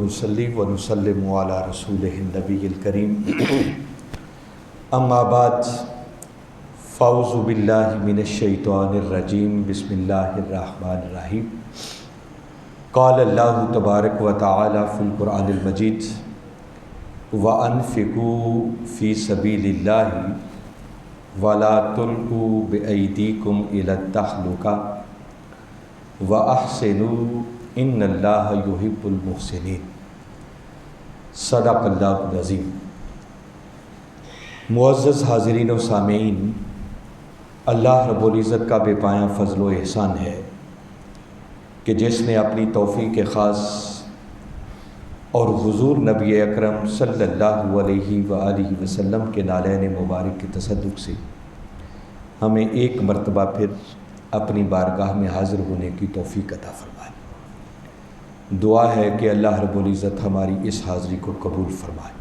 ونصلی ونسلم علی رسولہ النبی الکریم اما بعد فاعوذ باللہ من الشیطان الرجیم بسم اللہ الرحمن الرحیم قال اللہ تبارک و تعالی فی القرآن المجید وَأَنفِقُوا فِي سَبِيلِ اللَّهِ وَلَا تُلْقُوا بِأَيْدِيكُمْ إِلَى التَّهْلُكَةِ وَأَحْسِنُوا إِنَّ اللَّهَ يُحِبُّ الْمُحْسِنِينَ۔ صدق اللہ العظیم۔ معزز حاضرین و سامعین، اللہ رب العزت کا بے پایاں فضل و احسان ہے کہ جس نے اپنی توفیق خاص اور حضور نبی اکرم صلی اللہ علیہ وآلہ وسلم کے نالین مبارک کے تصدق سے ہمیں ایک مرتبہ پھر اپنی بارگاہ میں حاضر ہونے کی توفیق عطا فرمائے۔ دعا ہے کہ اللہ رب العزت ہماری اس حاضری کو قبول فرمائے۔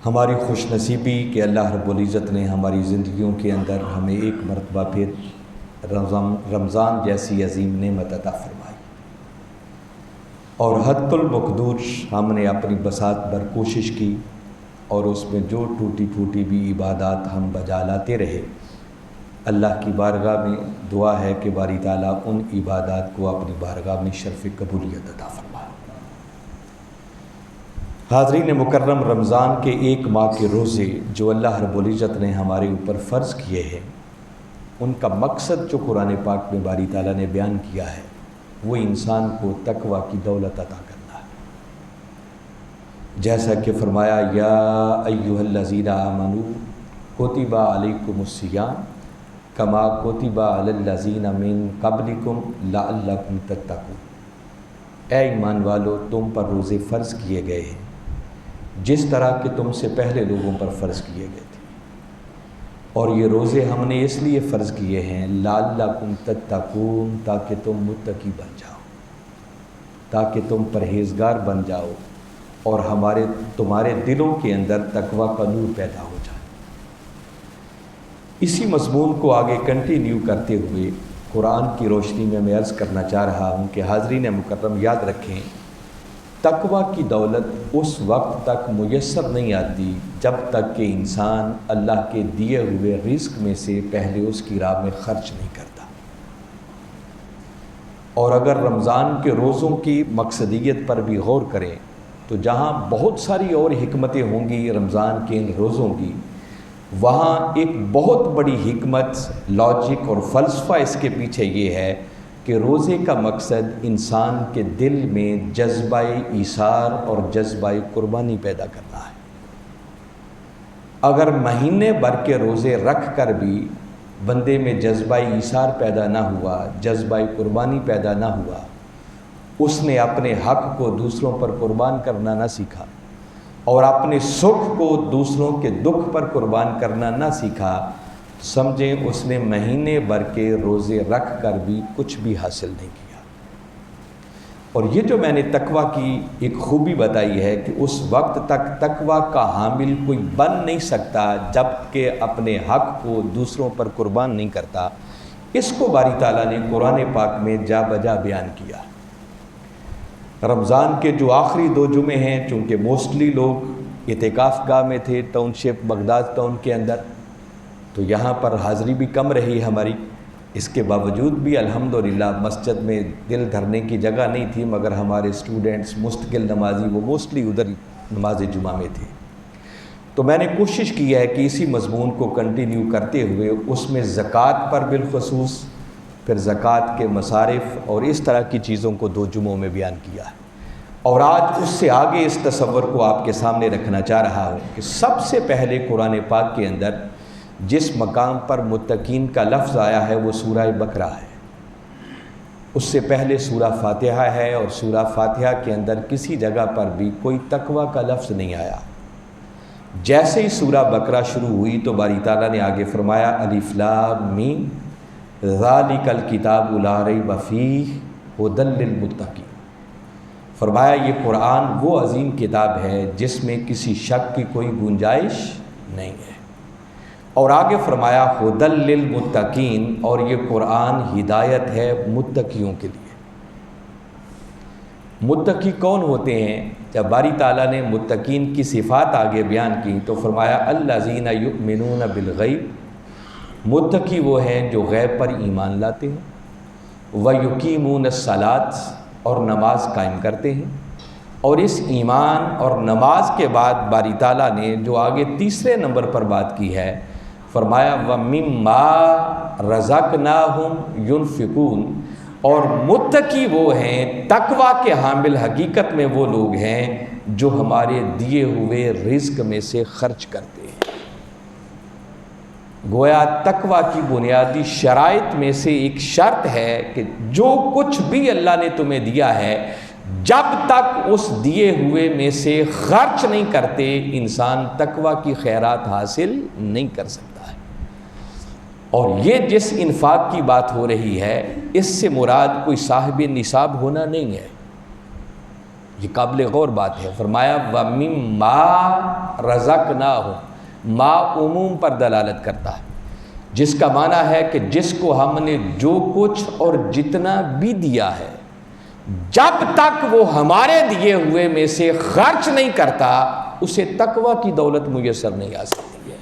ہماری خوش نصیبی کہ اللہ رب العزت نے ہماری زندگیوں کے اندر ہمیں ایک مرتبہ پھر رمضان جیسی عظیم نعمت عطا فرمائی، اور حد المقدور ہم نے اپنی بساط بھر کوشش کی اور اس میں جو ٹوٹی پھوٹی بھی عبادات ہم بجا لاتے رہے۔ اللہ کی بارگاہ میں دعا ہے کہ باری تعالیٰ ان عبادات کو اپنی بارگاہ میں شرف قبولیت عطا فرمائے۔ حاضرین مکرم، رمضان کے ایک ماہ کے روزے جو اللہ رب العزت نے ہمارے اوپر فرض کیے ہیں، ان کا مقصد جو قرآن پاک میں باری تعالیٰ نے بیان کیا ہے وہ انسان کو تقوی کی دولت عطا کرنا ہے۔ جیسا کہ فرمایا یا ایھا الذین آمنوا کتب علیکم الصیام کما کتب علی الذین من قبلکم لعلکم تتقون۔ اے ایمان والو، تم پر روزے فرض کیے گئے ہیں جس طرح کہ تم سے پہلے لوگوں پر فرض کیے گئے تھے، اور یہ روزے ہم نے اس لیے فرض کیے ہیں لعلکم تتقون، تاکہ تم متقی بن جاؤ، تاکہ تم پرہیزگار بن جاؤ اور تمہارے دلوں کے اندر تقوی کا نور پیدا ہو جائے۔ اسی مضمون کو آگے کنٹینیو کرتے ہوئے قرآن کی روشنی میں عرض کرنا چاہ رہا ہوں کہ حاضرین مکرم یاد رکھیں، تقوی کی دولت اس وقت تک میسر نہیں آتی جب تک کہ انسان اللہ کے دیے ہوئے رزق میں سے پہلے اس کی راہ میں خرچ نہیں کرتا۔ اور اگر رمضان کے روزوں کی مقصدیت پر بھی غور کریں تو جہاں بہت ساری اور حکمتیں ہوں گی رمضان کے ان روزوں کی، وہاں ایک بہت بڑی حکمت، لاجک اور فلسفہ اس کے پیچھے یہ ہے کہ روزے کا مقصد انسان کے دل میں جذبہ ایثار اور جذبہ قربانی پیدا کرنا ہے۔ اگر مہینے بھر کے روزے رکھ کر بھی بندے میں جذبہ ایثار پیدا نہ ہوا، جذبہ قربانی پیدا نہ ہوا، اس نے اپنے حق کو دوسروں پر قربان کرنا نہ سیکھا اور اپنے سکھ کو دوسروں کے دکھ پر قربان کرنا نہ سیکھا، سمجھیں اس نے مہینے بھر کے روزے رکھ کر بھی کچھ بھی حاصل نہیں کیا۔ اور یہ جو میں نے تقوی کی ایک خوبی بتائی ہے کہ اس وقت تک تقوی کا حامل کوئی بن نہیں سکتا جب کہ اپنے حق کو دوسروں پر قربان نہیں کرتا، اس کو باری تعالیٰ نے قرآن پاک میں جا بجا بیان کیا۔ رمضان کے جو آخری 2 جمعے ہیں، چونکہ موسٹلی لوگ اعتکاف گاہ میں تھے ٹاؤن شپ بغداد ٹاؤن کے اندر، تو یہاں پر حاضری بھی کم رہی ہماری۔ اس کے باوجود بھی الحمدللہ مسجد میں دل دھرنے کی جگہ نہیں تھی، مگر ہمارے اسٹوڈنٹس مستقل نمازی وہ موسٹلی ادھر نماز جمعہ میں تھے۔ تو میں نے کوشش کی ہے کہ اسی مضمون کو کنٹینیو کرتے ہوئے اس میں زکوٰۃ پر بالخصوص، پھر زکوٰۃ کے مصارف اور اس طرح کی چیزوں کو 2 جمعوں میں بیان کیا ہے، اور آج اس سے آگے اس تصور کو آپ کے سامنے رکھنا چاہ رہا ہوں کہ سب سے پہلے قرآن پاک کے اندر جس مقام پر متقین کا لفظ آیا ہے وہ سورہ بقرہ ہے۔ اس سے پہلے سورہ فاتحہ ہے، اور سورہ فاتحہ کے اندر کسی جگہ پر بھی کوئی تقوی کا لفظ نہیں آیا۔ جیسے ہی سورہ بقرہ شروع ہوئی تو باری تعالیٰ نے آگے فرمایا الف لام میم ذالک الکتاب لا ریب فیہ ھدی للمتقین۔ فرمایا یہ قرآن وہ عظیم کتاب ہے جس میں کسی شک کی کوئی گنجائش نہیں ہے، اور آگے فرمایا ھدی للمتقین، اور یہ قرآن ہدایت ہے متقیوں کے لیے۔ متقی کون ہوتے ہیں؟ جب باری تعالیٰ نے متقین کی صفات آگے بیان کی تو فرمایا الذین یؤمنون بالغیب، متقی وہ ہیں جو غیب پر ایمان لاتے ہیں، ویقیمون الصلاۃ اور نماز قائم کرتے ہیں۔ اور اس ایمان اور نماز کے بعد باری تعالیٰ نے جو آگے تیسرے نمبر پر بات کی ہے، فرمایا وَمِمَّا رَزَقْنَاهُمْ يُنْفِقُونَ، اور متقی وہ ہیں، تقویٰ کے حامل حقیقت میں وہ لوگ ہیں جو ہمارے دیے ہوئے رزق میں سے خرچ کرتے ہیں۔ گویا تقویٰ کی بنیادی شرائط میں سے ایک شرط ہے کہ جو کچھ بھی اللہ نے تمہیں دیا ہے، جب تک اس دیے ہوئے میں سے خرچ نہیں کرتے، انسان تقویٰ کی خیرات حاصل نہیں کر سکتا ہے۔ اور یہ جس انفاق کی بات ہو رہی ہے، اس سے مراد کوئی صاحب نصاب ہونا نہیں ہے، یہ قابل غور بات ہے۔ فرمایا وَمِمَّا رَزَقْنَاهُمْ، ما عموم پر دلالت کرتا ہے، جس کا معنی ہے کہ جس کو ہم نے جو کچھ اور جتنا بھی دیا ہے، جب تک وہ ہمارے دیے ہوئے میں سے خرچ نہیں کرتا، اسے تقویٰ کی دولت میسر نہیں آ سکتی ہے۔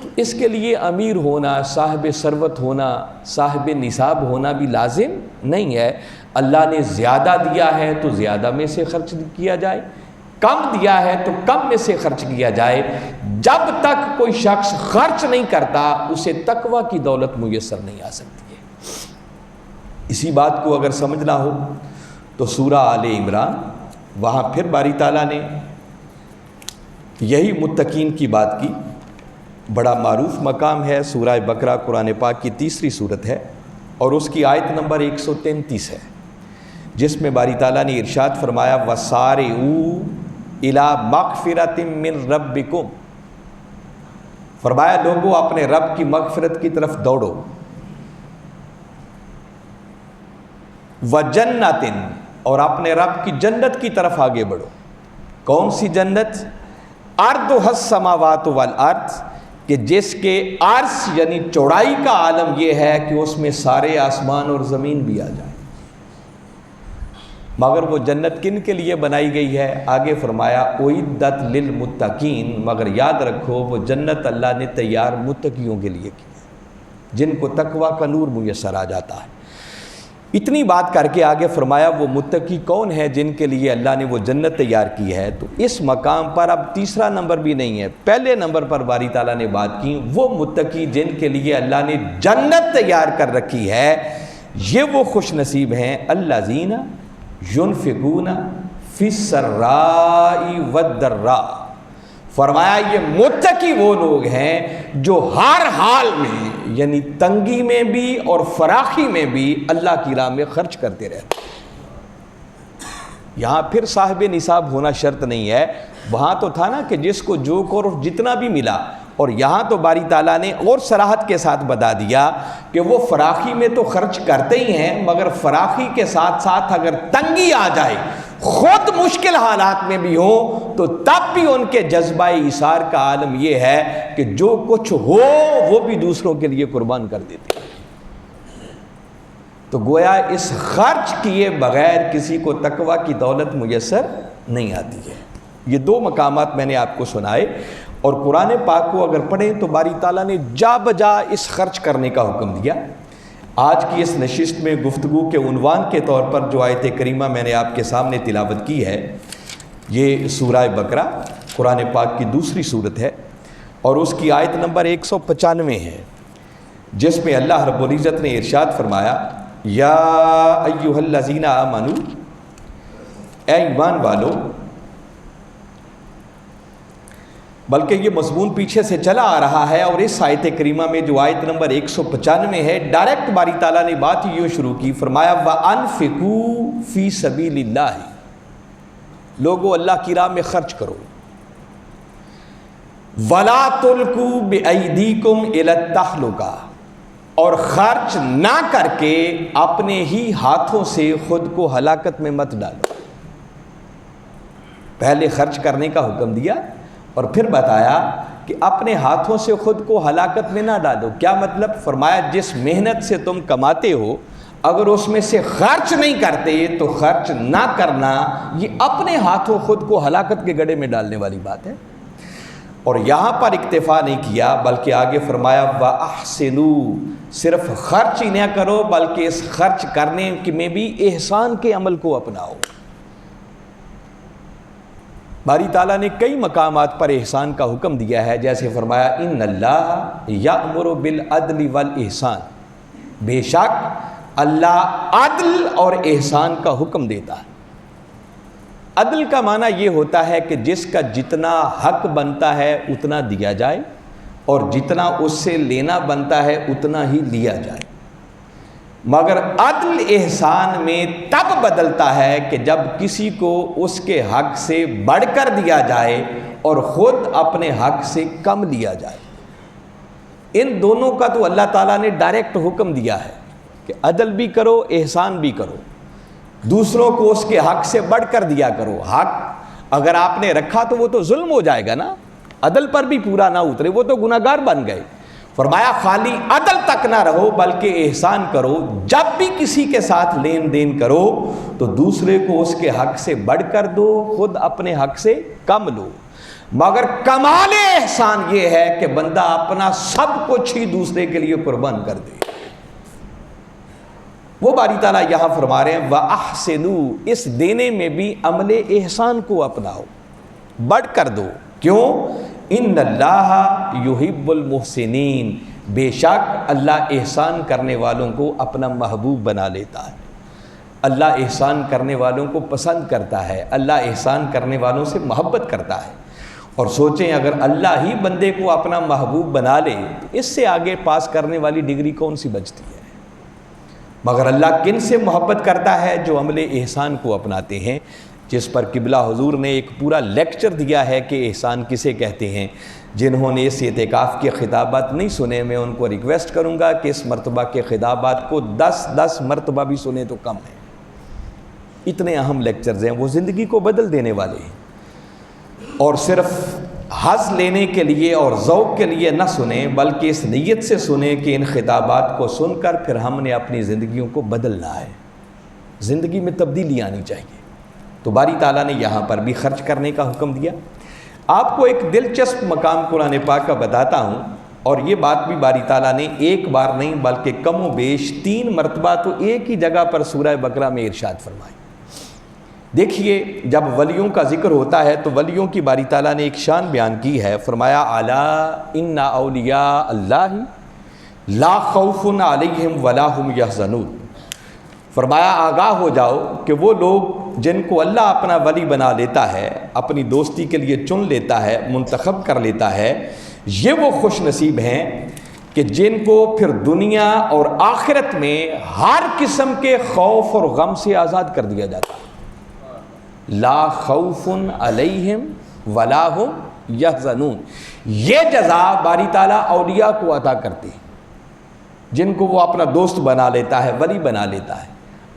تو اس کے لیے امیر ہونا، صاحب ثروت ہونا، صاحب نصاب ہونا بھی لازم نہیں ہے۔ اللہ نے زیادہ دیا ہے تو زیادہ میں سے خرچ کیا جائے، کم دیا ہے تو کم میں سے خرچ کیا جائے، جب تک کوئی شخص خرچ نہیں کرتا اسے تقویٰ کی دولت میسر نہیں آ سکتی ہے۔ اسی بات کو اگر سمجھنا ہو تو سورہ آل عمران، وہاں پھر باری تعالیٰ نے یہی متقین کی بات کی، بڑا معروف مقام ہے، سورہ بقرہ قرآن پاک کی تیسری سورت ہے اور اس کی آیت نمبر 133 ہے، جس میں باری تعالیٰ نے ارشاد فرمایا وَسَارِعُوا إِلَىٰ مَغْفِرَةٍ مِّن رَبِّكُمْ، فرمایا لوگوں اپنے رب کی مغفرت کی طرف دوڑو، وَجَنَّةٍ اور اپنے رب کی جنت کی طرف آگے بڑھو۔ کون سی جنت؟ أَرْضُهَا السَّمَاوَاتُ وَالْأَرْضُ، کہ جس کے عرض یعنی چوڑائی کا عالم یہ ہے کہ اس میں سارے آسمان اور زمین بھی آ جائیں۔ مگر وہ جنت کن کے لیے بنائی گئی ہے؟ آگے فرمایا اُعِدَّتْ لِلْمُتَّقِينَ، مگر یاد رکھو وہ جنت اللہ نے تیار متقیوں کے لیے کی ہے، جن کو تقویٰ کا نور میسر آ جاتا ہے۔ اتنی بات کر کے آگے فرمایا وہ متقی کون ہے جن کے لیے اللہ نے وہ جنت تیار کی ہے۔ تو اس مقام پر اب تیسرا نمبر بھی نہیں ہے، پہلے نمبر پر باری تعالیٰ نے بات کی وہ متقی جن کے لیے اللہ نے جنت تیار کر رکھی ہے، یہ وہ خوش نصیب ہیں الذین ينفقون فی السراء والضراء، فرمایا یہ متقی وہ لوگ ہیں جو ہر حال میں یعنی تنگی میں بھی اور فراخی میں بھی اللہ کی راہ میں خرچ کرتے رہتے ہیں۔ یہاں پھر صاحب نصاب ہونا شرط نہیں ہے، وہاں تو تھا نا کہ جس کو جو اور جتنا بھی ملا، اور یہاں تو باری تعالیٰ نے اور صراحت کے ساتھ بتا دیا کہ وہ فراخی میں تو خرچ کرتے ہی ہیں، مگر فراخی کے ساتھ ساتھ اگر تنگی آ جائے، خود مشکل حالات میں بھی ہوں، تو تب بھی ان کے جذبہ ایثار کا عالم یہ ہے کہ جو کچھ ہو وہ بھی دوسروں کے لیے قربان کر دیتے ہیں۔ تو گویا اس خرچ کیے بغیر کسی کو تقویٰ کی دولت میسر نہیں آتی ہے۔ یہ دو مقامات میں نے آپ کو سنائے، اور قرآن پاک کو اگر پڑھیں تو باری تعالیٰ نے جا بجا اس خرچ کرنے کا حکم دیا۔ آج کی اس نشست میں گفتگو کے عنوان کے طور پر جو آیت کریمہ میں نے آپ کے سامنے تلاوت کی ہے، یہ سورہ بقرہ قرآن پاک کی دوسری سورت ہے اور اس کی آیت نمبر 195 ہے، جس میں اللہ رب العزت نے ارشاد فرمایا یا ایھا الذین آمنوا، اے ایمان والو، بلکہ یہ مضمون پیچھے سے چلا آ رہا ہے، اور اس آیت کریمہ میں جو آیت نمبر 195 ہے، ڈائریکٹ باری تعالیٰ نے بات یہ شروع کی، فرمایا وَأَنفِقُوا فِي سَبِيلِ اللَّهِ، لوگو اللہ کی راہ میں خرچ کرو، وَلَا تُلْقُوا بِأَيْدِيكُمْ إِلَى التَّهْلُكَةِ، اور خرچ نہ کر کے اپنے ہی ہاتھوں سے خود کو ہلاکت میں مت ڈالو۔ پہلے خرچ کرنے کا حکم دیا اور پھر بتایا کہ اپنے ہاتھوں سے خود کو ہلاکت میں نہ ڈالو۔ کیا مطلب؟ فرمایا جس محنت سے تم کماتے ہو اگر اس میں سے خرچ نہیں کرتے تو خرچ نہ کرنا یہ اپنے ہاتھوں خود کو ہلاکت کے گڑھے میں ڈالنے والی بات ہے۔ اور یہاں پر اکتفا نہیں کیا بلکہ آگے فرمایا وَأَحْسِنُوا، صرف خرچ ہی نہ کرو بلکہ اس خرچ کرنے میں بھی احسان کے عمل کو اپناؤ۔ باری تعالیٰ نے کئی مقامات پر احسان کا حکم دیا ہے، جیسے فرمایا ان اللہ یأمر بالعدل والاحسان، بے شک اللہ عدل اور احسان کا حکم دیتا ہے۔ عدل کا معنی یہ ہوتا ہے کہ جس کا جتنا حق بنتا ہے اتنا دیا جائے اور جتنا اس سے لینا بنتا ہے اتنا ہی لیا جائے، مگر عدل احسان میں تب بدلتا ہے کہ جب کسی کو اس کے حق سے بڑھ کر دیا جائے اور خود اپنے حق سے کم لیا جائے۔ ان دونوں کا تو اللہ تعالیٰ نے ڈائریکٹ حکم دیا ہے کہ عدل بھی کرو احسان بھی کرو، دوسروں کو اس کے حق سے بڑھ کر دیا کرو۔ حق اگر آپ نے رکھا تو وہ تو ظلم ہو جائے گا نا، عدل پر بھی پورا نہ اترے وہ تو گناہگار بن گئے۔ فرمایا خالی عدل تک نہ رہو بلکہ احسان کرو، جب بھی کسی کے ساتھ لین دین کرو تو دوسرے کو اس کے حق سے بڑھ کر دو، خود اپنے حق سے کم لو۔ مگر کمال احسان یہ ہے کہ بندہ اپنا سب کچھ ہی دوسرے کے لیے قربان کر دے۔ وہ باری تعالیٰ یہاں فرما رہے ہیں وَأَحْسِنُوا، اس دینے میں بھی عمل احسان کو اپناؤ، بڑھ کر دو۔ کیوں؟ ان اللہ یحب المحسنین، بے شک اللہ احسان کرنے والوں کو اپنا محبوب بنا لیتا ہے، اللہ احسان کرنے والوں کو پسند کرتا ہے، اللہ احسان کرنے والوں سے محبت کرتا ہے۔ اور سوچیں اگر اللہ ہی بندے کو اپنا محبوب بنا لے تو اس سے آگے پاس کرنے والی ڈگری کون سی بچتی ہے؟ مگر اللہ کن سے محبت کرتا ہے؟ جو عمل احسان کو اپناتے ہیں، جس پر قبلہ حضور نے ایک پورا لیکچر دیا ہے کہ احسان کسے کہتے ہیں۔ جنہوں نے اس اعتکاف کے خطابات نہیں سنے، میں ان کو ریکویسٹ کروں گا کہ اس مرتبہ کے خطابات کو 10 مرتبہ بھی سنیں تو کم ہے، اتنے اہم لیکچرز ہیں، وہ زندگی کو بدل دینے والے ہیں۔ اور صرف حظ لینے کے لیے اور ذوق کے لیے نہ سنیں بلکہ اس نیت سے سنیں کہ ان خطابات کو سن کر پھر ہم نے اپنی زندگیوں کو بدلنا ہے، زندگی میں تبدیلی آنی چاہیے۔ تو باری تعالیٰ نے یہاں پر بھی خرچ کرنے کا حکم دیا۔ آپ کو ایک دلچسپ مقام قرآن پاک کا بتاتا ہوں، اور یہ بات بھی باری تعالیٰ نے ایک بار نہیں بلکہ کم و بیش 3 مرتبہ تو ایک ہی جگہ پر سورہ بقرہ میں ارشاد فرمائی۔ دیکھیے جب ولیوں کا ذکر ہوتا ہے تو ولیوں کی باری تعالیٰ نے ایک شان بیان کی ہے، فرمایا الا ان اولیاء اللہ لا خوف علیہم ولا هم یحزنون، فرمایا آگاہ ہو جاؤ کہ وہ لوگ جن کو اللہ اپنا ولی بنا لیتا ہے، اپنی دوستی کے لیے چن لیتا ہے، منتخب کر لیتا ہے، یہ وہ خوش نصیب ہیں کہ جن کو پھر دنیا اور آخرت میں ہر قسم کے خوف اور غم سے آزاد کر دیا جاتا ہے۔ لا خوف علیہم ولا هم یحزنون، یہ جزا باری تعالیٰ اولیاء کو عطا کرتے ہیں جن کو وہ اپنا دوست بنا لیتا ہے، ولی بنا لیتا ہے۔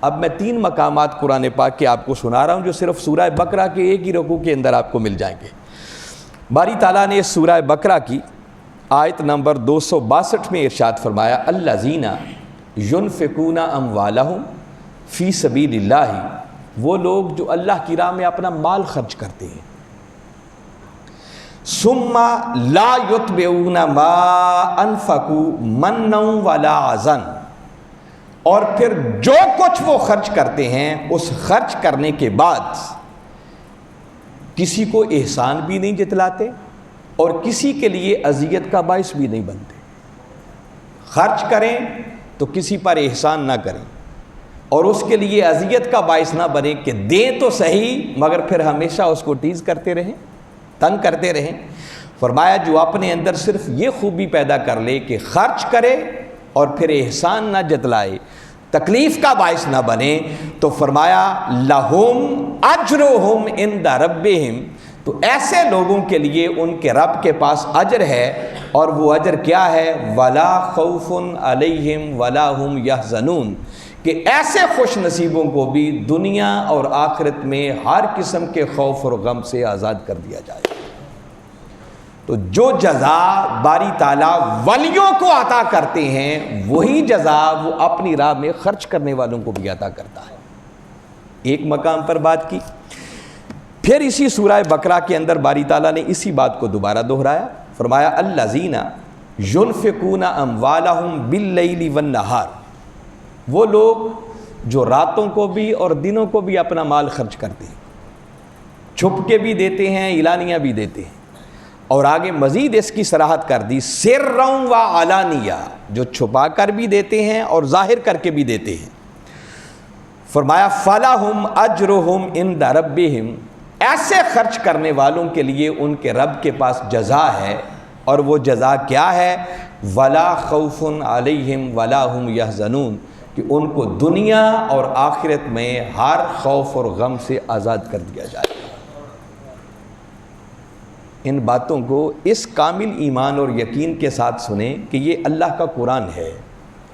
اب میں 3 مقامات قرآن پاک کے آپ کو سنا رہا ہوں جو صرف سورہ بقرہ کے ایک ہی رکوع کے اندر آپ کو مل جائیں گے۔ باری تعالیٰ نے اس سورہ بقرہ کی آیت نمبر 262 میں ارشاد فرمایا الذین ینفقون اموالہم فی سبیل اللہ، وہ لوگ جو اللہ کی راہ میں اپنا مال خرچ کرتے ہیں، ثم لا یتبعون ما انفقوا منا ولا اذى، اور پھر جو کچھ وہ خرچ کرتے ہیں اس خرچ کرنے کے بعد کسی کو احسان بھی نہیں جتلاتے اور کسی کے لیے اذیت کا باعث بھی نہیں بنتے۔ خرچ کریں تو کسی پر احسان نہ کریں اور اس کے لیے اذیت کا باعث نہ بنے کہ دیں تو صحیح مگر پھر ہمیشہ اس کو ٹیز کرتے رہیں، تنگ کرتے رہیں۔ فرمایا جو اپنے اندر صرف یہ خوبی پیدا کر لے کہ خرچ کرے اور پھر احسان نہ جتلائے، تکلیف کا باعث نہ بنے، تو فرمایا لہم اجرہم عند ربہم، تو ایسے لوگوں کے لیے ان کے رب کے پاس اجر ہے، اور وہ اجر کیا ہے؟ ولا خوف علیہم ولا هم یحزنون، کہ ایسے خوش نصیبوں کو بھی دنیا اور آخرت میں ہر قسم کے خوف اور غم سے آزاد کر دیا جائے۔ تو جو جزا باری تعالیٰ ولیوں کو عطا کرتے ہیں وہی جزا وہ اپنی راہ میں خرچ کرنے والوں کو بھی عطا کرتا ہے۔ ایک مقام پر بات کی، پھر اسی سورہ بقرہ کے اندر باری تعالیٰ نے اسی بات کو دوبارہ دہرایا، فرمایا الذین ينفقون اموالهم باللیل والنہار، وہ لوگ جو راتوں کو بھی اور دنوں کو بھی اپنا مال خرچ کرتے ہیں، چھپ کے بھی دیتے ہیں، اعلانیہ بھی دیتے ہیں، اور آگے مزید اس کی صراحت کر دی سرًا و علانیہ، جو چھپا کر بھی دیتے ہیں اور ظاہر کر کے بھی دیتے ہیں۔ فرمایا فَلَهُمْ أَجْرُهُمْ عِنْدَ رَبِّهِمْ، ایسے خرچ کرنے والوں کے لیے ان کے رب کے پاس جزا ہے، اور وہ جزا کیا ہے؟ وَلَا خَوْفٌ عَلَيْهِمْ وَلَا هُمْ يَحْزَنُونَ، کہ ان کو دنیا اور آخرت میں ہر خوف اور غم سے آزاد کر دیا جائے۔ ان باتوں کو اس کامل ایمان اور یقین کے ساتھ سنیں کہ یہ اللہ کا قرآن ہے،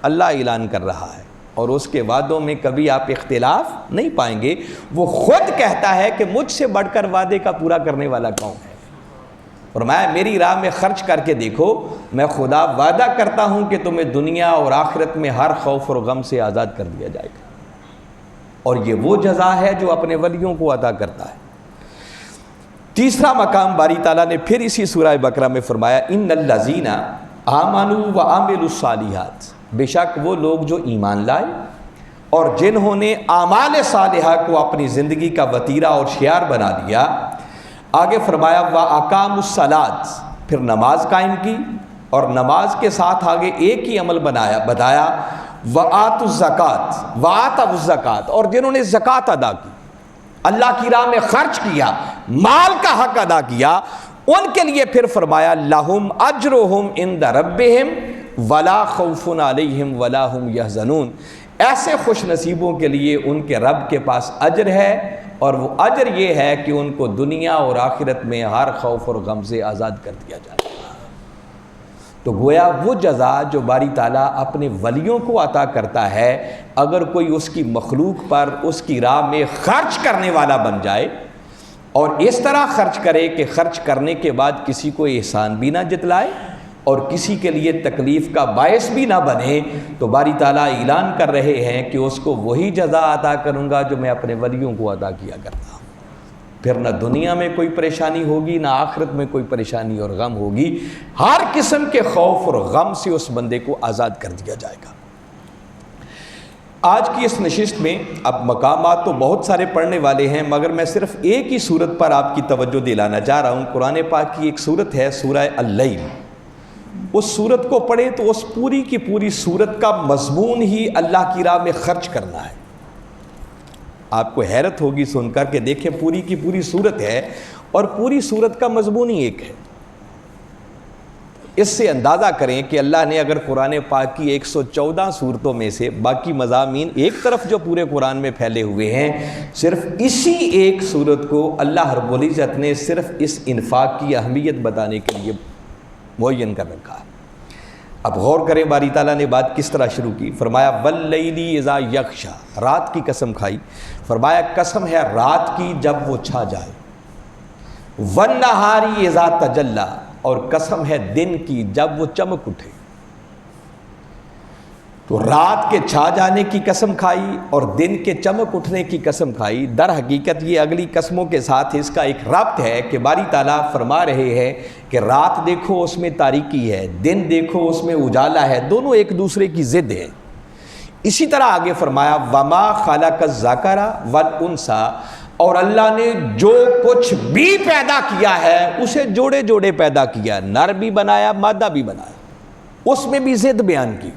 اللہ اعلان کر رہا ہے، اور اس کے وعدوں میں کبھی آپ اختلاف نہیں پائیں گے۔ وہ خود کہتا ہے کہ مجھ سے بڑھ کر وعدے کا پورا کرنے والا کون ہے؟ فرمایا میری راہ میں خرچ کر کے دیکھو، میں خدا وعدہ کرتا ہوں کہ تمہیں دنیا اور آخرت میں ہر خوف اور غم سے آزاد کر دیا جائے گا، اور یہ وہ جزا ہے جو اپنے ولیوں کو عطا کرتا ہے۔ تیسرا مقام باری تعالیٰ نے پھر اسی سورہ بقرہ میں فرمایا ان الذین آمنوا وعملوا الصالحات، بے شک وہ لوگ جو ایمان لائے اور جنہوں نے اعمال صالحہ کو اپنی زندگی کا وتیرہ اور شعار بنا لیا۔ آگے فرمایا وَأَقَامُوا الصَّلَاةَ، پھر نماز قائم کی، اور نماز کے ساتھ آگے ایک ہی عمل بتایا وَآتُوا الزَّكَاةَ، وَآتَوُا الزَّكَاةَ، اور جنہوں نے زکوٰۃ ادا کی، اللہ کی راہ میں خرچ کیا، مال کا حق ادا کیا، ان کے لیے پھر فرمایا لہم اجرہم عند ربہم ولا خوف علیہم ولا ہم یحزنون، ایسے خوش نصیبوں کے لیے ان کے رب کے پاس اجر ہے، اور وہ اجر یہ ہے کہ ان کو دنیا اور آخرت میں ہر خوف اور غم سے آزاد کر دیا جائے۔ تو گویا وہ جزا جو باری تعالیٰ اپنے ولیوں کو عطا کرتا ہے، اگر کوئی اس کی مخلوق پر اس کی راہ میں خرچ کرنے والا بن جائے اور اس طرح خرچ کرے کہ خرچ کرنے کے بعد کسی کو احسان بھی نہ جتلائے اور کسی کے لیے تکلیف کا باعث بھی نہ بنے، تو باری تعالیٰ اعلان کر رہے ہیں کہ اس کو وہی جزا عطا کروں گا جو میں اپنے ولیوں کو عطا کیا کرتا ہوں۔ پھر نہ دنیا میں کوئی پریشانی ہوگی، نہ آخرت میں کوئی پریشانی اور غم ہوگی، ہر قسم کے خوف اور غم سے اس بندے کو آزاد کر دیا جائے گا۔ آج کی اس نشست میں اب مقامات تو بہت سارے پڑھنے والے ہیں، مگر میں صرف ایک ہی صورت پر آپ کی توجہ دلانا چاہ رہا ہوں۔ قرآن پاک کی ایک صورت ہے سورہ اللیل، اس صورت کو پڑھیں تو اس پوری کی پوری صورت کا مضمون ہی اللہ کی راہ میں خرچ کرنا ہے۔ آپ کو حیرت ہوگی سن کر کہ دیکھیں پوری کی پوری صورت ہے اور پوری صورت کا مضمون ہی ایک ہے۔ اس سے اندازہ کریں کہ اللہ نے اگر قرآن پاک کی 114 صورتوں میں سے باقی مضامین ایک طرف جو پورے قرآن میں پھیلے ہوئے ہیں، صرف اسی ایک صورت کو اللہ رب العزت نے صرف اس انفاق کی اہمیت بتانے کے لیے معین کر رکھا ہے۔ اب غور کریں باری تعالیٰ نے بات کس طرح شروع کی۔ فرمایا واللیل اذا یغشی، رات کی قسم کھائی، فرمایا قسم ہے رات کی جب وہ چھا جائے، والنہار اذا تجلی، اور قسم ہے دن کی جب وہ چمک اٹھے۔ تو رات کے چھا جانے کی قسم کھائی اور دن کے چمک اٹھنے کی قسم کھائی۔ در حقیقت یہ اگلی قسموں کے ساتھ اس کا ایک ربط ہے کہ باری تعالیٰ فرما رہے ہیں کہ رات دیکھو اس میں تاریکی ہے، دن دیکھو اس میں اجالا ہے، دونوں ایک دوسرے کی ضد ہیں۔ اسی طرح آگے فرمایا وما خلق الذکر والانثی، اور اللہ نے جو کچھ بھی پیدا کیا ہے اسے جوڑے جوڑے پیدا کیا، نر بھی بنایا مادہ بھی بنایا، اس میں بھی ضد بیان کی۔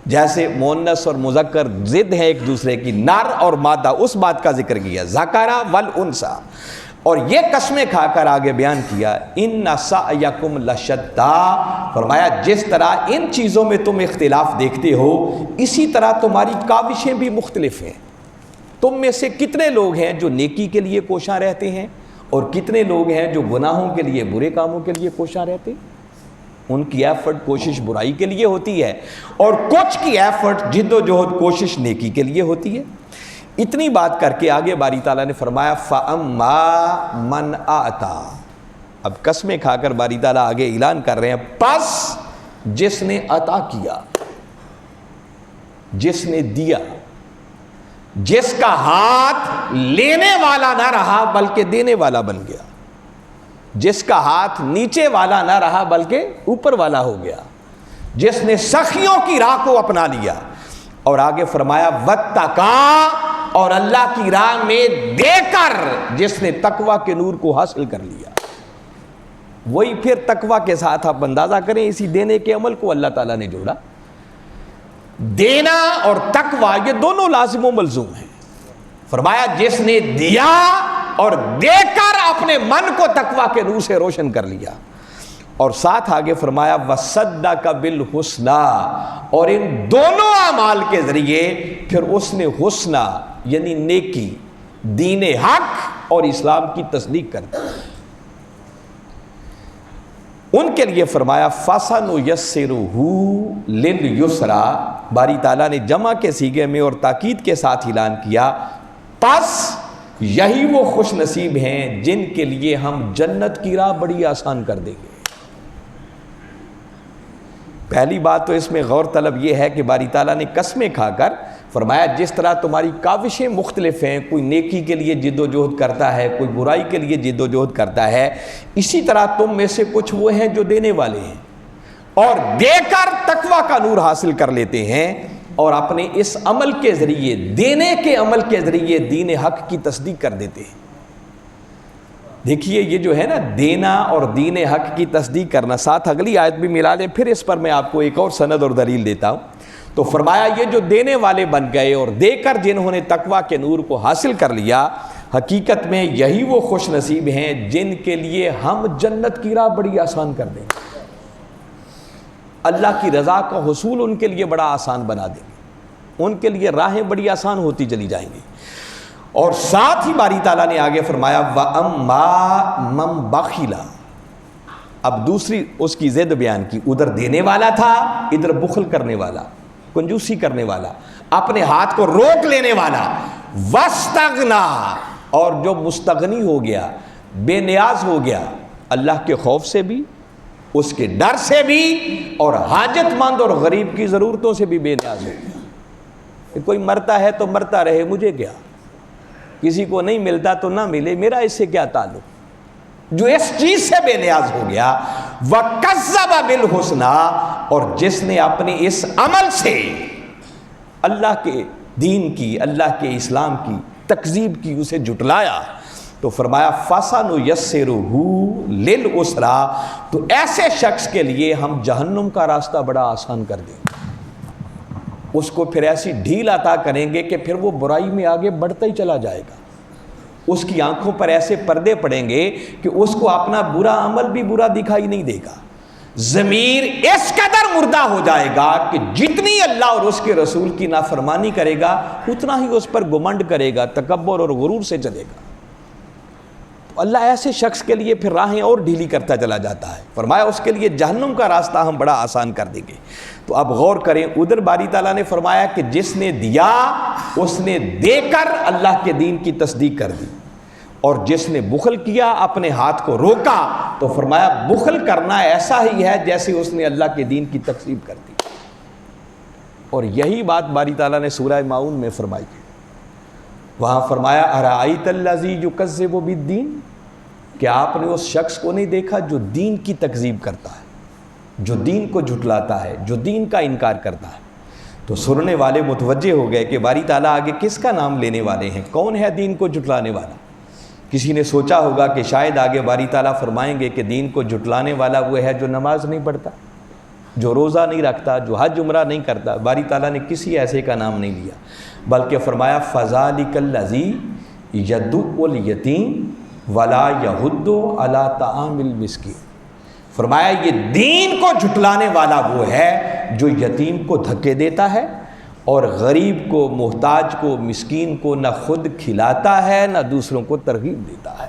جیسے مؤنث اور مذکر ضد ہے ایک دوسرے کی، نر اور مادہ، اس بات کا ذکر کیا ذکر والانثی، اور یہ قسمیں کھا کر آگے بیان کیا ان سعیکم لشتیٰ، فرمایا جس طرح ان چیزوں میں تم اختلاف دیکھتے ہو اسی طرح تمہاری کاوشیں بھی مختلف ہیں۔ تم میں سے کتنے لوگ ہیں جو نیکی کے لیے کوشاں رہتے ہیں اور کتنے لوگ ہیں جو گناہوں کے لیے، برے کاموں کے لیے کوشاں رہتے ہیں۔ ان کی ایفرٹ کوشش برائی کے لیے ہوتی ہے اور کچھ کی ایفرٹ جد و جہد کوشش نیکی کے لیے ہوتی ہے۔ اتنی بات کر کے آگے باری تعالیٰ نے فرمایا فَأَمَّا مَنْ آتَا، اب قسمیں کھا کر باری تعالیٰ آگے اعلان کر رہے ہیں، پس جس نے عطا کیا، جس نے دیا، جس کا ہاتھ لینے والا نہ رہا بلکہ دینے والا بن گیا، جس کا ہاتھ نیچے والا نہ رہا بلکہ اوپر والا ہو گیا، جس نے سخیوں کی راہ کو اپنا لیا، اور آگے فرمایا واتقا، اور اللہ کی راہ میں دے کر جس نے تقوی کے نور کو حاصل کر لیا۔ وہی پھر تقوی کے ساتھ آپ اندازہ کریں، اسی دینے کے عمل کو اللہ تعالیٰ نے جوڑا۔ دینا اور تقوی یہ دونوں لازم و ملزوم ہیں۔ فرمایا جس نے دیا اور دے کر اپنے من کو تقوی کے نور سے روشن کر لیا، اور ساتھ آگے فرمایا وصدق بالحسنی، اور ان دونوں اعمال کے ذریعے پھر اس نے حسنہ یعنی نیکی، دین حق اور اسلام کی تصدیق کر دی۔ ان کے لیے فرمایا فَسَنُيَسِّرُهُ لِلْيُسْرَىٰ، باری تعالیٰ نے جمع کے صیغے میں اور تاکید کے ساتھ اعلان کیا، پس یہی وہ خوش نصیب ہیں جن کے لیے ہم جنت کی راہ بڑی آسان کر دیں گے۔ پہلی بات تو اس میں غور طلب یہ ہے کہ باری تعالیٰ نے قسمیں کھا کر فرمایا جس طرح تمہاری کاوشیں مختلف ہیں، کوئی نیکی کے لیے جد و جہد کرتا ہے، کوئی برائی کے لیے جد و جہد کرتا ہے، اسی طرح تم میں سے کچھ وہ ہیں جو دینے والے ہیں اور دے کر تقوی کا نور حاصل کر لیتے ہیں، اور اپنے اس عمل کے ذریعے، دینے کے عمل کے ذریعے دین حق کی تصدیق کر دیتے ہیں۔ دیکھیے یہ جو ہے نا دینا اور دین حق کی تصدیق کرنا، ساتھ اگلی آیت بھی ملا لیں، پھر اس پر میں آپ کو ایک اور سند اور دلیل دیتا ہوں۔ تو فرمایا یہ جو دینے والے بن گئے اور دے کر جنہوں نے تقوی کے نور کو حاصل کر لیا، حقیقت میں یہی وہ خوش نصیب ہیں جن کے لیے ہم جنت کی راہ بڑی آسان کر دیں گے۔ اللہ کی رضا کا حصول ان کے لیے بڑا آسان بنا دیں گے، ان کے لیے راہیں بڑی آسان ہوتی چلی جائیں گی۔ اور ساتھ ہی باری تعالیٰ نے آگے فرمایا وَأَمَّا مَن بَخِلَ، اب دوسری اس کی ضد بیان کی، ادھر دینے والا تھا، ادھر بخل کرنے والا، کنجوسی کرنے والا، اپنے ہاتھ کو روک لینے والا، وَاسْتَغْنَىٰ، اور جو مستغنی ہو گیا، بے نیاز ہو گیا، اللہ کے خوف سے بھی، اس کے ڈر سے بھی، اور حاجت مند اور غریب کی ضرورتوں سے بھی بے نیاز ہو گیا۔ کوئی مرتا ہے تو مرتا رہے، مجھے کیا، کسی کو نہیں ملتا تو نہ ملے، میرا اس سے کیا تعلق۔ جو اس چیز سے بے نیاز ہو گیا، وَكَذَّبَ بِالْحُسْنَىٰ، اور جس نے اپنے اس عمل سے اللہ کے دین کی، اللہ کے اسلام کی تکذیب کی، اسے جھٹلایا، تو فرمایا فَسَنُيَسِّرُهُ لِلْعُسْرَىٰ، تو ایسے شخص کے لیے ہم جہنم کا راستہ بڑا آسان کر دیں گے، اس کو پھر ایسی ڈھیل عطا کریں گے کہ پھر وہ برائی میں آگے بڑھتا ہی چلا جائے گا، اس کی آنکھوں پر ایسے پردے پڑیں گے کہ اس کو اپنا برا عمل بھی برا دکھائی نہیں دے گا، ضمیر اس قدر مردہ ہو جائے گا کہ جتنی اللہ اور اس کے رسول کی نافرمانی کرے گا اتنا ہی اس پر گمنڈ کرے گا، تکبر اور غرور سے چلے گا۔ تو اللہ ایسے شخص کے لیے پھر راہیں اور ڈھیلی کرتا چلا جاتا ہے، فرمایا اس کے لیے جہنم کا راستہ ہم بڑا آسان کر دیں گے۔ تو اب غور کریں، ادھر باری تعالیٰ نے فرمایا کہ جس نے دیا اس نے دے کر اللہ کے دین کی تصدیق کر دی، اور جس نے بخل کیا، اپنے ہاتھ کو روکا، تو فرمایا بخل کرنا ایسا ہی ہے جیسے اس نے اللہ کے دین کی تکذیب کر دی۔ اور یہی بات باری تعالیٰ نے سورہ ماؤن میں فرمائی ہے، وہاں فرمایا ارأیت الذی یکذب بالدین، کیا آپ نے اس شخص کو نہیں دیکھا جو دین کی تکذیب کرتا ہے، جو دین کو جھٹلاتا ہے، جو دین کا انکار کرتا ہے۔ تو سننے والے متوجہ ہو گئے کہ باری تعالیٰ آگے کس کا نام لینے والے ہیں، کون ہے دین کو جھٹلانے والا۔ کسی نے سوچا ہوگا کہ شاید آگے باری تعالیٰ فرمائیں گے کہ دین کو جھٹلانے والا وہ ہے جو نماز نہیں پڑھتا، جو روزہ نہیں رکھتا، جو حج عمرہ نہیں کرتا۔ باری تعالیٰ نے کسی ایسے کا نام نہیں لیا، بلکہ فرمایا فَذَلِكَ الَّذِي يَدُعُّ الْيَتِيمَ وَلَا يَحُضُّ عَلَىٰ طَعَامِ الْمِسْكِينِ، فرمایا یہ دین کو جھٹلانے والا وہ ہے جو یتیم کو دھکے دیتا ہے اور غریب کو، محتاج کو، مسکین کو نہ خود کھلاتا ہے نہ دوسروں کو ترغیب دیتا ہے۔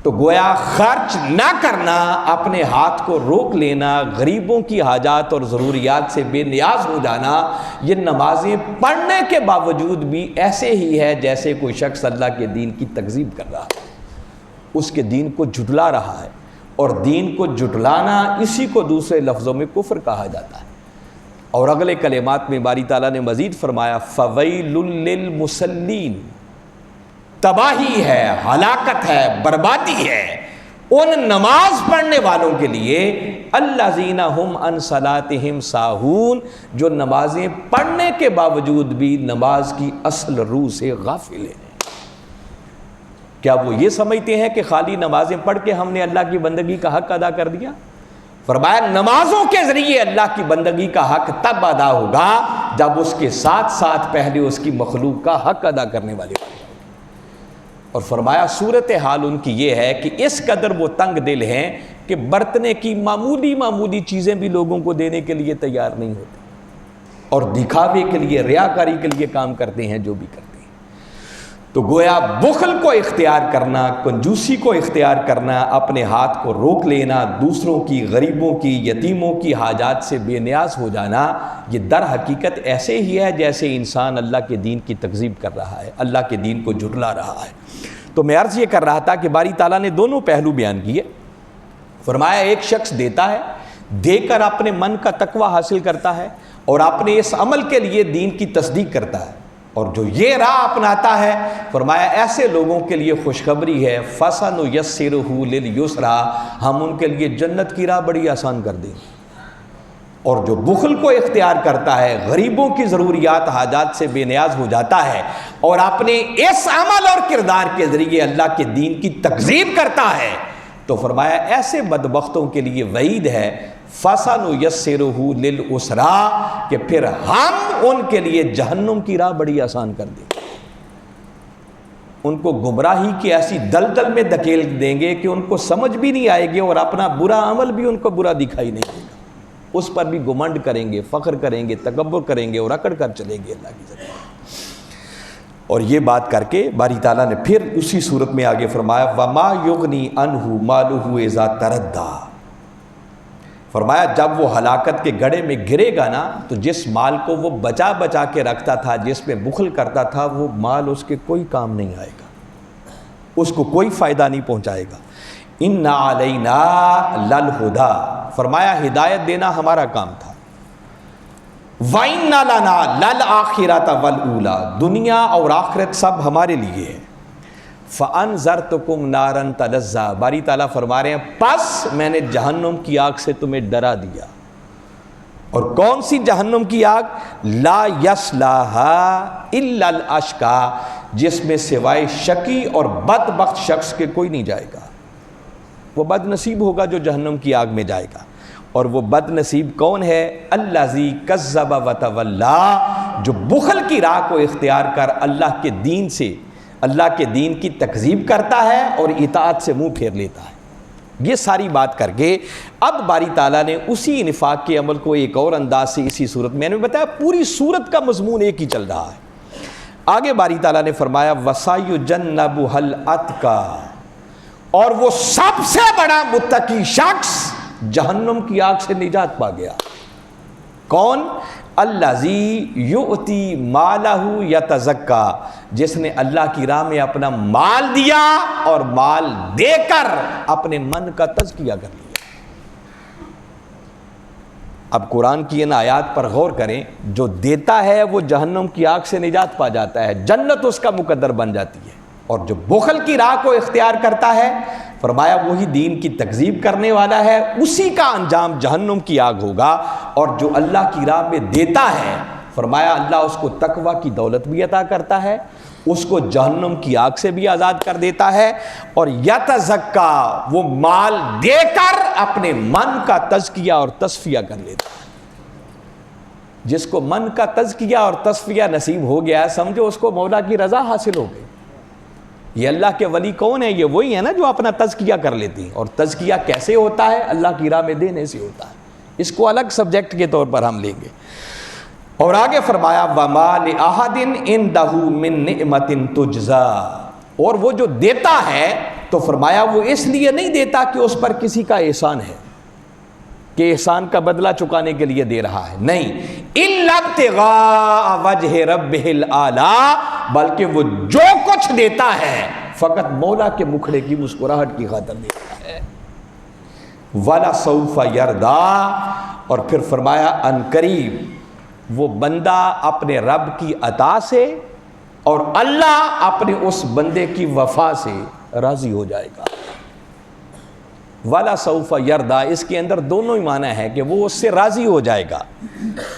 تو گویا خرچ نہ کرنا، اپنے ہاتھ کو روک لینا، غریبوں کی حاجات اور ضروریات سے بے نیاز ہو جانا، یہ نمازیں پڑھنے کے باوجود بھی ایسے ہی ہے جیسے کوئی شخص اللہ کے دین کی تکذیب کر رہا ہے۔ اس کے دین کو جھٹلا رہا ہے، اور دین کو جھٹلانا اسی کو دوسرے لفظوں میں کفر کہا جاتا ہے۔ اور اگلے کلمات میں باری تعالیٰ نے مزید فرمایا فَوَيْلٌ لِّلْمُصَلِّينَ، تباہی ہے، ہلاکت ہے، بربادی ہے ان نماز پڑھنے والوں کے لیے الذین ھم عن صلاتہم ساہون، جو نمازیں پڑھنے کے باوجود بھی نماز کی اصل روح سے غافل ہیں۔ کیا وہ یہ سمجھتے ہیں کہ خالی نمازیں پڑھ کے ہم نے اللہ کی بندگی کا حق ادا کر دیا؟ فرمایا نمازوں کے ذریعے اللہ کی بندگی کا حق تب ادا ہوگا جب اس کے ساتھ ساتھ پہلے اس کی مخلوق کا حق ادا کرنے والے ہوں۔ اور فرمایا صورتحال ان کی یہ ہے کہ اس قدر وہ تنگ دل ہیں کہ برتنے کی معمولی چیزیں بھی لوگوں کو دینے کے لیے تیار نہیں ہوتے، اور دکھاوے کے لیے، ریاکاری کے لیے کام کرتے ہیں جو بھی کرتے ہیں۔ تو گویا بخل کو اختیار کرنا، کنجوسی کو اختیار کرنا، اپنے ہاتھ کو روک لینا، دوسروں کی، غریبوں کی، یتیموں کی حاجات سے بے نیاز ہو جانا، یہ در حقیقت ایسے ہی ہے جیسے انسان اللہ کے دین کی تکذیب کر رہا ہے، اللہ کے دین کو جھٹلا رہا ہے۔ تو میں عرض یہ کر رہا تھا کہ باری تعالیٰ نے دونوں پہلو بیان کیے۔ فرمایا ایک شخص دیتا ہے، دے کر اپنے من کا تقوی حاصل کرتا ہے اور اپنے اس عمل کے لیے دین کی تصدیق کرتا ہے، اور جو یہ راہ اپناتا ہے، فرمایا ایسے لوگوں کے لیے خوشخبری ہے فَسَنُيَسِّرُهُ لِلْيُسْرَىٰ، ہم ان کے لیے جنت کی راہ بڑی آسان کر دیں گے۔ اور جو بخل کو اختیار کرتا ہے، غریبوں کی ضروریات حاجات سے بے نیاز ہو جاتا ہے اور اپنے اس عمل اور کردار کے ذریعے اللہ کے دین کی تکذیب کرتا ہے، تو فرمایا ایسے بدبختوں کے لیے وعید ہے فَسَنُيَسِّرُهُ لِلْعُسْرَىٰ، کہ پھر ہم ان کے لیے جہنم کی راہ بڑی آسان کر دیں گے، ان کو گمراہی کی ایسی دلدل میں دھکیل دیں گے کہ ان کو سمجھ بھی نہیں آئے گی، اور اپنا برا عمل بھی ان کو برا دکھائی نہیں دے گا، اس پر بھی گمنڈ کریں گے، فخر کریں گے، تکبر کریں گے اور اکڑ کر چلیں گے اللہ کی ذات۔ اور یہ بات کر کے باری تعالیٰ نے پھر اسی صورت میں آگے فرمایا وَمَا يُغْنِي عَنْهُ مَالُهُ إِذَا تَرَدَّىٰ، فرمایا جب وہ ہلاکت کے گڑھے میں گرے گا نا، تو جس مال کو وہ بچا بچا کے رکھتا تھا، جس میں بخل کرتا تھا، وہ مال اس کے کوئی کام نہیں آئے گا، اس کو کوئی فائدہ نہیں پہنچائے گا۔ اِنَّ عَلَيْنَا لَلْهُدَىٰ، فرمایا ہدایت دینا ہمارا کام تھا۔ وَإِنَّ لَنَا لَلْآخِرَةَ وَالْأُولَىٰ، دنیا اور آخرت سب ہمارے لیے ہے۔ فَأَنذَرْتُكُمْ نَارًا تَلَظَّىٰ، باری تعالیٰ فرما رہے ہیں پس میں نے جہنم کی آگ سے تمہیں ڈرا دیا، اور کون سی جہنم کی آگ؟ لا یصلاھا الا الاشقی، جس میں سوائے شقی اور بدبخت شخص کے کوئی نہیں جائے گا۔ وہ بد نصیب ہوگا جو جہنم کی آگ میں جائے گا، اور وہ بد نصیب کون ہے؟ الذی کذب وتولی، جو بخل کی راہ کو اختیار کر اللہ کے دین سے، اللہ کے دین کی تکذیب کرتا ہے اور اطاعت سے منہ پھیر لیتا ہے۔ یہ ساری بات کر کے اب باری تعالیٰ نے اسی انفاق کے عمل کو ایک اور انداز سے اسی صورت میں نے بتایا، پوری صورت کا مضمون ایک ہی چل رہا ہے۔ آگے باری تعالیٰ نے فرمایا وَسَيُجَنَّبُهَا الْأَتْقَىٰ، اور وہ سب سے بڑا متقی شخص جہنم کی آگ سے نجات پا گیا۔ کون؟ الذی یؤتی مالہ یتزکیٰ، جس نے اللہ کی راہ میں اپنا مال دیا اور مال دے کر اپنے من کا تزکیہ کر لیا۔ اب قرآن کی ان آیات پر غور کریں، جو دیتا ہے وہ جہنم کی آگ سے نجات پا جاتا ہے، جنت اس کا مقدر بن جاتی ہے، اور جو بخل کی راہ کو اختیار کرتا ہے، فرمایا وہی دین کی تکذیب کرنے والا ہے، اسی کا انجام جہنم کی آگ ہوگا۔ اور جو اللہ کی راہ میں دیتا ہے، فرمایا اللہ اس کو تقوی کی دولت بھی عطا کرتا ہے، اس کو جہنم کی آگ سے بھی آزاد کر دیتا ہے، اور یتزکیٰ، وہ مال دے کر اپنے من کا تزکیہ اور تصفیہ کر لیتا ہے۔ جس کو من کا تزکیہ اور تصفیہ نصیب ہو گیا ہے، سمجھو اس کو مولا کی رضا حاصل ہو گئی۔ یہ اللہ کے ولی کون ہے؟ یہ وہی ہے نا جو اپنا تزکیہ کر لیتی ہیں، اور تزکیہ کیسے ہوتا ہے؟ اللہ کی راہ میں دینے سے ہوتا ہے۔ اس کو الگ سبجیکٹ کے طور پر ہم لیں گے۔ اور آگے فرمایا وَمَا لِأَحَدٍ عِندَهُ مِن نِعْمَةٍ تُجْزَىٰ، اور وہ جو دیتا ہے تو فرمایا وہ اس لیے نہیں دیتا کہ اس پر کسی کا احسان ہے، کہ احسان کا بدلہ چکانے کے لیے دے رہا ہے، نہیں، إِلَّا ابْتِغَاءَ وَجْهِ رَبِّهِ الْأَعْلَىٰ، بلکہ وہ جو کچھ دیتا ہے فقط مولا کے مکھڑے کی مسکراہٹ کی خاطر دیتا ہے۔ وَلَسَوْفَ يَرْضَىٰ، اور پھر فرمایا ان قریب وہ بندہ اپنے رب کی عطا سے اور اللہ اپنے اس بندے کی وفا سے راضی ہو جائے گا۔ وَلَسَوْفَ يَرْضَىٰ، اس کے اندر دونوں ہی معنی ہے کہ وہ اس سے راضی ہو جائے گا۔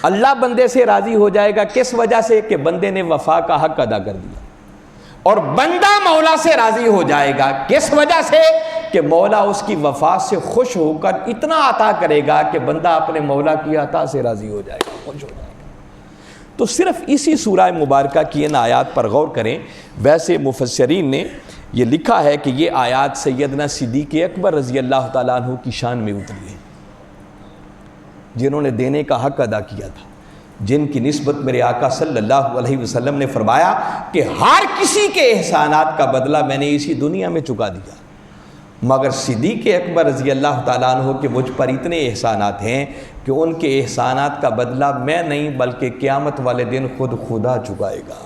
اللہ بندے سے راضی ہو جائے گا کس وجہ سے؟ کہ بندے نے وفا کا حق ادا کر دیا، اور بندہ مولا سے راضی ہو جائے گا کس وجہ سے؟ کہ مولا اس کی وفا سے خوش ہو کر اتنا عطا کرے گا کہ بندہ اپنے مولا کی عطا سے راضی ہو جائے گا، خوش ہو جائے گا۔ تو صرف اسی سورہ مبارکہ کی ان آیات پر غور کریں۔ ویسے مفسرین نے یہ لکھا ہے کہ یہ آیات سیدنا صدیق اکبر رضی اللہ تعالیٰ عنہ کی شان میں اتری ہے، جنہوں نے دینے کا حق ادا کیا تھا، جن کی نسبت میرے آقا صلی اللہ علیہ وسلم نے فرمایا کہ ہر کسی کے احسانات کا بدلہ میں نے اسی دنیا میں چکا دیا، مگر صدیق اکبر رضی اللہ تعالیٰ عنہ کے مجھ پر اتنے احسانات ہیں کہ ان کے احسانات کا بدلہ میں نہیں بلکہ قیامت والے دن خود خدا چکائے گا۔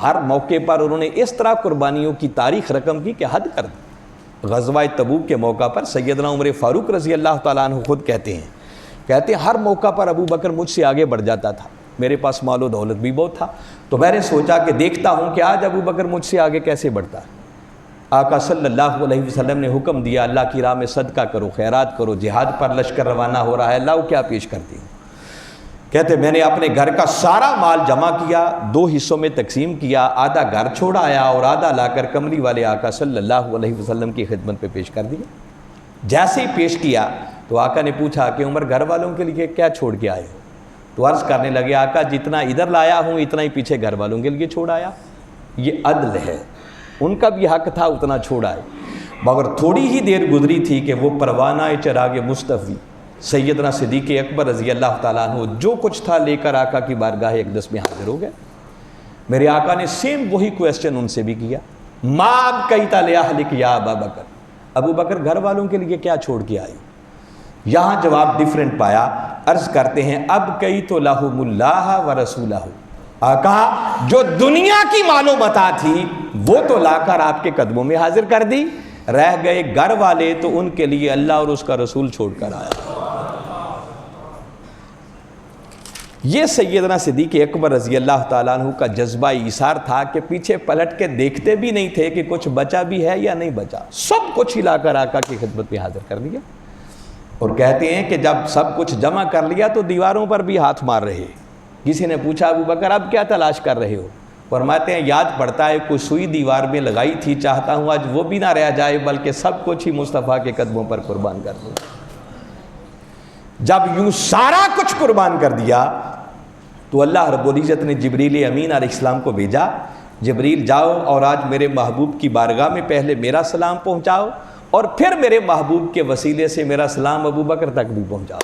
ہر موقع پر انہوں نے اس طرح قربانیوں کی تاریخ رقم کی کہ حد کر دی۔ غزوہ تبوک کے موقع پر سیدنا عمر فاروق رضی اللہ تعالیٰ عنہ خود کہتے ہیں ہر موقع پر ابو بکر مجھ سے آگے بڑھ جاتا تھا، میرے پاس مال و دولت بھی بہت تھا، تو میں نے سوچا کہ دیکھتا ہوں کہ آج ابو بکر مجھ سے آگے کیسے بڑھتا ہے۔ آقا صلی اللہ علیہ وسلم نے حکم دیا اللہ کی راہ میں صدقہ کرو، خیرات کرو، جہاد پر لشکر روانہ ہو رہا ہے، لاؤ کیا پیش کرتی ہوں؟ کہتے میں نے اپنے گھر کا سارا مال جمع کیا، 2 حصوں میں تقسیم کیا، آدھا گھر چھوڑا آیا اور آدھا لا کر کملی والے آقا صلی اللہ علیہ وسلم کی خدمت پہ پیش کر دیا۔ جیسے ہی پیش کیا تو آقا نے پوچھا کہ عمر گھر والوں کے لیے کیا چھوڑ کے آئے ہو؟ تو عرض کرنے لگے آقا جتنا ادھر لایا ہوں اتنا ہی پیچھے گھر والوں کے لیے چھوڑ آیا۔ یہ عدل ہے، ان کا بھی حق تھا اتنا چھوڑا ہے، مگر تھوڑی ہی دیر گزری تھی کہ وہ پروانہ چراغ مصطفی سیدنا صدیق اکبر رضی اللہ تعالیٰ عنہ جو کچھ تھا لے کر آقا کی بارگاہ اقدس میں حاضر ہو گئے۔ میرے آقا نے سیم وہی کویسچن ان سے بھی کیا، ما ابقیت لأہلک یا ابا بکر، ابو بکر گھر والوں کے لیے کیا چھوڑ کے آئے؟ یہاں جواب ڈیفرنٹ پایا، عرض کرتے ہیں ابقیت لہم اللہ ورسولہ، آقا جو دنیا کی مال و متاع تھی وہ تو لا کر آپ کے قدموں میں حاضر کر دی، رہ گئے گھر والے تو ان کے لیے اللہ اور اس کا رسول چھوڑ کر آیا۔ یہ سیدنا صدیق اکبر رضی اللہ تعالیٰ عنہ کا جذبہ ایثار تھا کہ پیچھے پلٹ کے دیکھتے بھی نہیں تھے کہ کچھ بچا بھی ہے یا نہیں بچا، سب کچھ ہی لا کر آقا کی خدمت میں حاضر کر دیا۔ اور کہتے ہیں کہ جب سب کچھ جمع کر لیا تو دیواروں پر بھی ہاتھ مار رہے۔ کسی نے پوچھا ابو بکر اب کیا تلاش کر رہے ہو؟ فرماتے ہیں یاد پڑتا ہے کوئی سوئی دیوار میں لگائی تھی، چاہتا ہوں آج وہ بھی نہ رہ جائے بلکہ سب کچھ ہی مصطفیٰ کے قدموں پر قربان کر دوں۔ جب یوں سارا کچھ قربان کر دیا تو اللہ رب العزت نے جبریل امین علیہ السلام کو بھیجا، جبریل جاؤ اور آج میرے محبوب کی بارگاہ میں پہلے میرا سلام پہنچاؤ اور پھر میرے محبوب کے وسیلے سے میرا سلام ابو بکر تک بھی پہنچاؤ،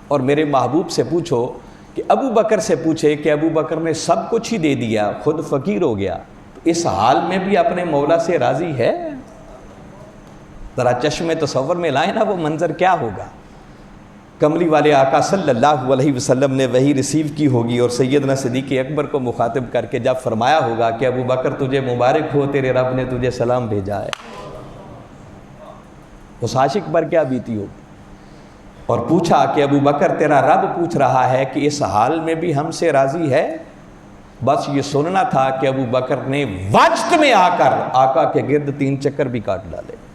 اور میرے محبوب سے پوچھو کہ ابو بکر سے پوچھے کہ ابو بکر نے سب کچھ ہی دے دیا، خود فقیر ہو گیا، تو اس حال میں بھی اپنے مولا سے راضی ہے؟ ذرا چشم تصور میں لائیں نا وہ منظر کیا ہوگا۔ کملی والے آقا صلی اللہ علیہ وسلم نے وہی ریسیو کی ہوگی اور سیدنا صدیق اکبر کو مخاطب کر کے جب فرمایا ہوگا کہ ابو بکر تجھے مبارک ہو، تیرے رب نے تجھے سلام بھیجا ہے، اس عاشق پر کیا بیتی ہوگی؟ اور پوچھا کہ ابو بکر تیرا رب پوچھ رہا ہے کہ اس حال میں بھی ہم سے راضی ہے؟ بس یہ سننا تھا کہ ابو بکر نے وجد میں آ کر آقا کے گرد 3 چکر بھی کاٹ ڈالے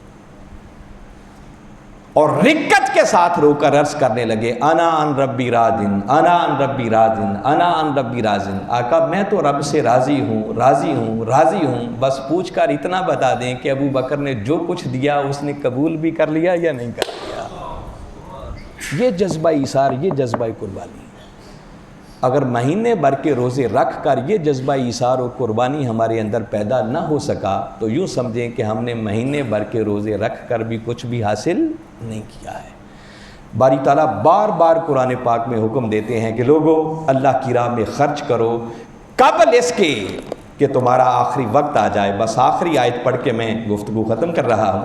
اور رکت کے ساتھ رو کر عرض کرنے لگے انا ان ربی راضٍ، انا ان ربی راضٍ، انا ان ربی راضٍ، آقا میں تو رب سے راضی ہوں، راضی ہوں، راضی ہوں، بس پوچھ کر اتنا بتا دیں کہ ابو بکر نے جو کچھ دیا اس نے قبول بھی کر لیا یا نہیں کر لیا۔ یہ جذبہ ایثار، یہ جذبہ قربانی، اگر مہینے بھر کے روزے رکھ کر یہ جذبہ ایثار اور قربانی ہمارے اندر پیدا نہ ہو سکا تو یوں سمجھیں کہ ہم نے مہینے بھر کے روزے رکھ کر بھی کچھ بھی حاصل نہیں کیا ہے۔ باری تعالیٰ بار بار قرآن پاک میں حکم دیتے ہیں کہ لوگو اللہ کی راہ میں خرچ کرو قبل اس کے کہ تمہارا آخری وقت آ جائے۔ بس آخری آیت پڑھ کے میں گفتگو ختم کر رہا ہوں۔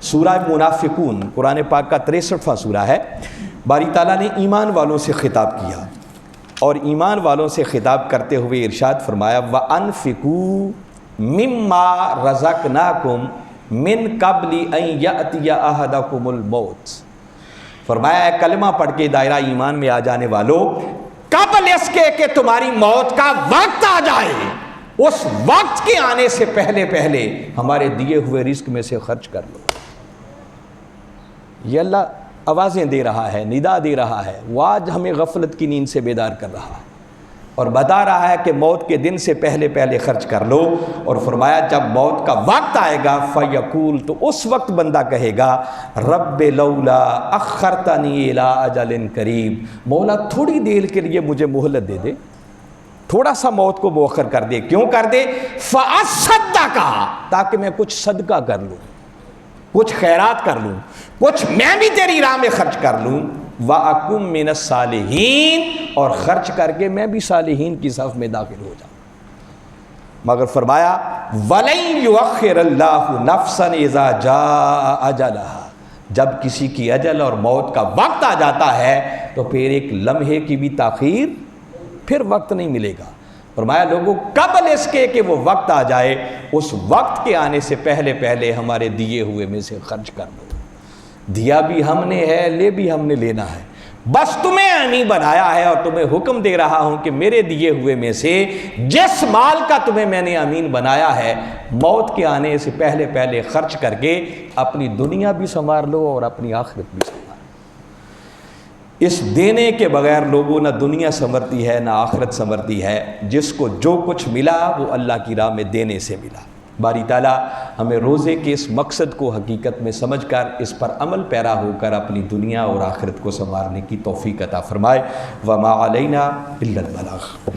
سورہ منافقون قرآن پاک کا 63واں سورہ ہے۔ باری تعالیٰ نے ایمان والوں سے خطاب کیا اور ایمان والوں سے خطاب کرتے ہوئے ارشاد فرمایا وَأَنفِقُوا مما رزقناکم من قبل ان یأتی احدکم الموت، فرمایا ہے کلمہ پڑھ کے دائرہ ایمان میں آ جانے والوں، قبل اس کے کہ تمہاری موت کا وقت آ جائے، اس وقت کے آنے سے پہلے پہلے ہمارے دیے ہوئے رزق میں سے خرچ کر لو۔ یہ اللہ آوازیں دے رہا ہے، ندا دے رہا ہے، وہ آج ہمیں غفلت کی نیند سے بیدار کر رہا ہے اور بتا رہا ہے کہ موت کے دن سے پہلے پہلے خرچ کر لو۔ اور فرمایا جب موت کا وقت آئے گا فیقول، تو اس وقت بندہ کہے گا رب لولا اخرتنی الی اجل قریب، مولا تھوڑی دیر کے لیے مجھے مہلت دے دے، تھوڑا سا موت کو مؤخر کر دے۔ کیوں کر دے؟ فاصدق، تاکہ میں کچھ صدقہ کر لوں، کچھ خیرات کر لوں، کچھ میں بھی تیری راہ میں خرچ کر لوں، وَأَكُن مِّنَ الصَّالِحِينَ، اور خرچ کر کے میں بھی صالحین کی صف میں داخل ہو جاؤں۔ مگر فرمایا وَلَن يُؤَخِّرَ اللَّهُ نَفْسًا إِذَا جَاءَ أَجَلَهَا، جب کسی کی اجل اور موت کا وقت آ جاتا ہے تو پھر ایک لمحے کی بھی تاخیر، پھر وقت نہیں ملے گا۔ فرمایا لوگوں قبل اس کے کہ وہ وقت آ جائے، اس وقت کے آنے سے پہلے پہلے ہمارے دیے ہوئے میں سے خرچ کر دو۔ دیا بھی ہم نے ہے، لے بھی ہم نے لینا ہے، بس تمہیں امین بنایا ہے اور تمہیں حکم دے رہا ہوں کہ میرے دیے ہوئے میں سے جس مال کا تمہیں میں نے امین بنایا ہے، موت کے آنے سے پہلے پہلے خرچ کر کے اپنی دنیا بھی سنوار لو اور اپنی آخرت بھی سنوار لو۔ اس دینے کے بغیر لوگوں نہ دنیا سنورتی ہے نہ آخرت سنورتی ہے۔ جس کو جو کچھ ملا وہ اللہ کی راہ میں دینے سے ملا۔ باری تعالیٰ ہمیں روزے کے اس مقصد کو حقیقت میں سمجھ کر اس پر عمل پیرا ہو کر اپنی دنیا اور آخرت کو سنوارنے کی توفیق عطا فرمائے۔ وما علینا الا البلاغ۔